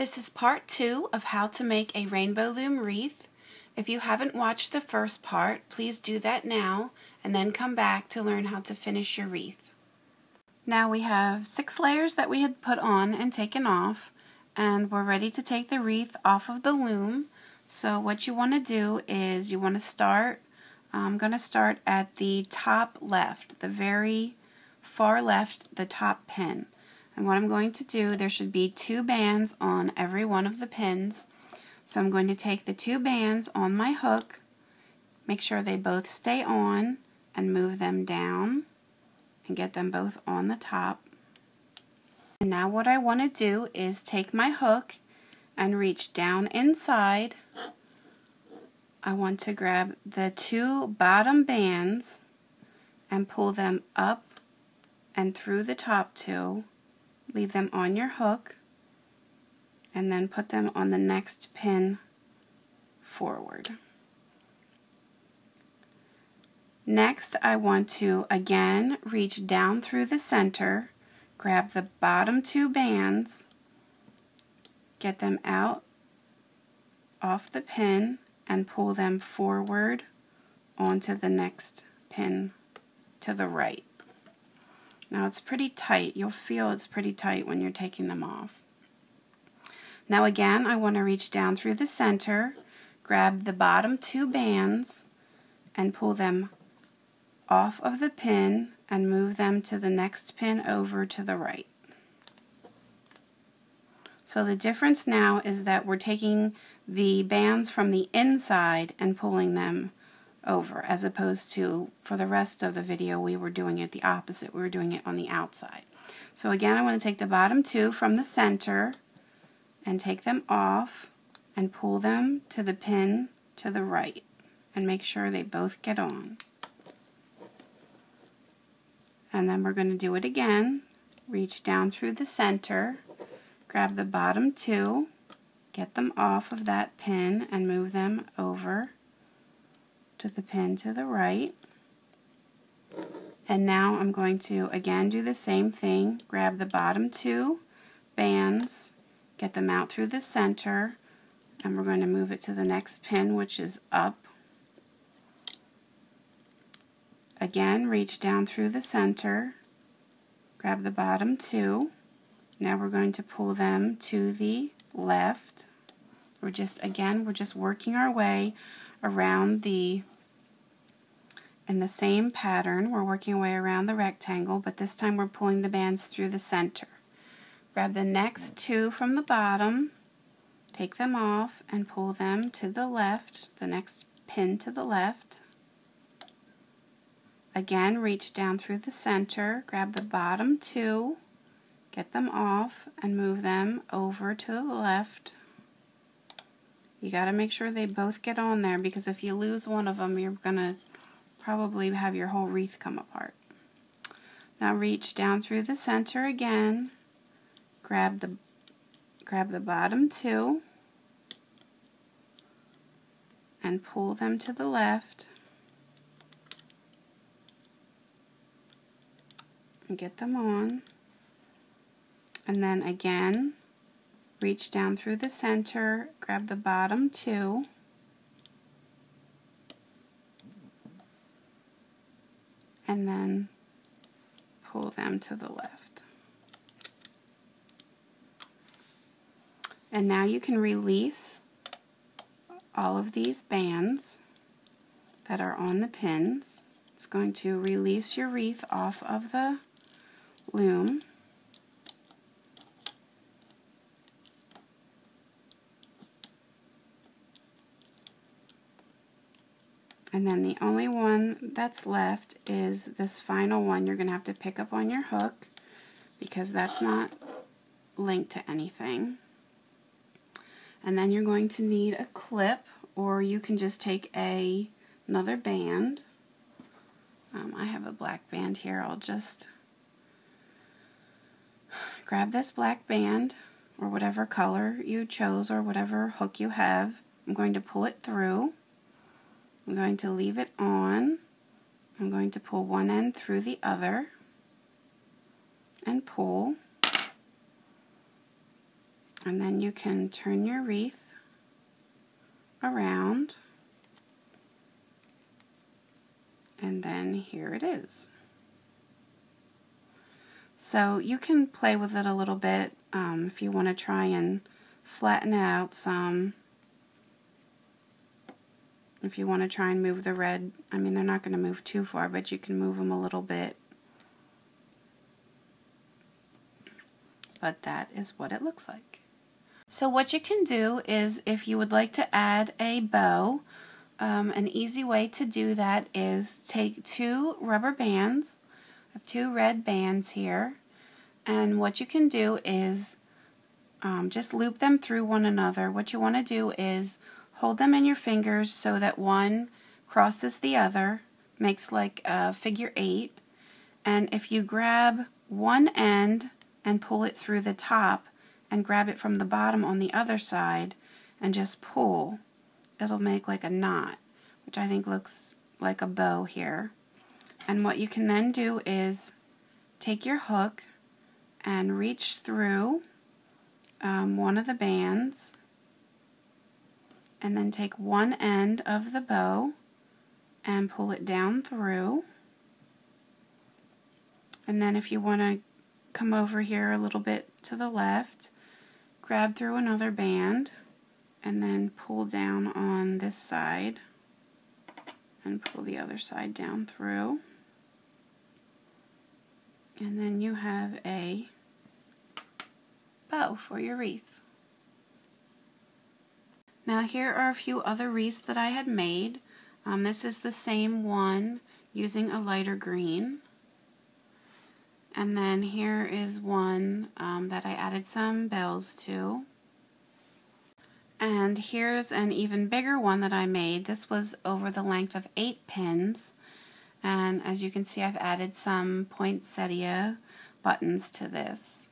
This is part 2 of how to make a rainbow loom wreath. If you haven't watched the first part, please do that now and then come back to learn how to finish your wreath. Now we have 6 layers that we had put on and taken off, and we're ready to take the wreath off of the loom. So what you want to do is you want to start, I'm going to start at the top left, the very far left, the top pin. And what I'm going to do, there should be 2 bands on every one of the pins. So I'm going to take the 2 bands on my hook, make sure they both stay on, and move them down and get them both on the top. And now what I want to do is take my hook and reach down inside. I want to grab the 2 bottom bands and pull them up and through the top 2. Leave them on your hook and then put them on the next pin forward. Next, I want to again reach down through the center, grab the bottom 2 bands, get them out off the pin and pull them forward onto the next pin to the right. Now it's pretty tight. You'll feel it's pretty tight when you're taking them off. Now again, I want to reach down through the center, grab the bottom 2 bands, and pull them off of the pin and move them to the next pin over to the right. So the difference now is that we're taking the bands from the inside and pulling them over, as opposed to for the rest of the video we were doing it the opposite. We were doing it on the outside. So again, I want to take the bottom 2 from the center and take them off and pull them to the pin to the right and make sure they both get on. And then we're going to do it again. Reach down through the center, grab the bottom 2, get them off of that pin and move them over to the pin to the right. And now I'm going to again do the same thing. Grab the bottom 2 bands, get them out through the center, and we're going to move it to the next pin, which is up. Again, reach down through the center, grab the bottom 2. Now we're going to pull them to the left. We're just working our way around in the same pattern. We're working our way around the rectangle, but this time we're pulling the bands through the center. Grab the next 2 from the bottom, take them off and pull them to the left, the next pin to the left. Again, reach down through the center, grab the bottom 2, get them off and move them over to the left. You got to make sure they both get on there, because if you lose one of them, you're going to probably have your whole wreath come apart. Now reach down through the center again, grab the bottom 2 and pull them to the left and get them on. And then again, reach down through the center, grab the bottom 2, and then pull them to the left. And now you can release all of these bands that are on the pins. It's going to release your wreath off of the loom. And then the only one that's left is this final one. You're going to have to pick up on your hook because that's not linked to anything. And then you're going to need a clip, or you can just take another band. I have a black band here. I'll just grab this black band, or whatever color you chose, or whatever hook you have. I'm going to pull it through. I'm going to leave it on. I'm going to pull one end through the other and pull. And then you can turn your wreath around, and then here it is. So you can play with it a little bit if you want to try and flatten it out some. If you want to try and move the red, I mean, they're not going to move too far, but you can move them a little bit. But that is what it looks like. So what you can do is, if you would like to add a bow, an easy way to do that is take 2 rubber bands. I have 2 red bands here, and what you can do is just loop them through one another. What you want to do is hold them in your fingers so that one crosses the other, makes like a figure 8, and if you grab one end and pull it through the top and grab it from the bottom on the other side and just pull, it'll make like a knot, which I think looks like a bow here. And what you can then do is take your hook and reach through one of the bands, and then take one end of the bow and pull it down through. And then if you want to come over here a little bit to the left, grab through another band and then pull down on this side and pull the other side down through. And then you have a bow for your wreath. Now here are a few other wreaths that I had made. This is the same one using a lighter green. And then here is one that I added some bells to. And here's an even bigger one that I made. This was over the length of 8 pins. And as you can see, I've added some poinsettia buttons to this.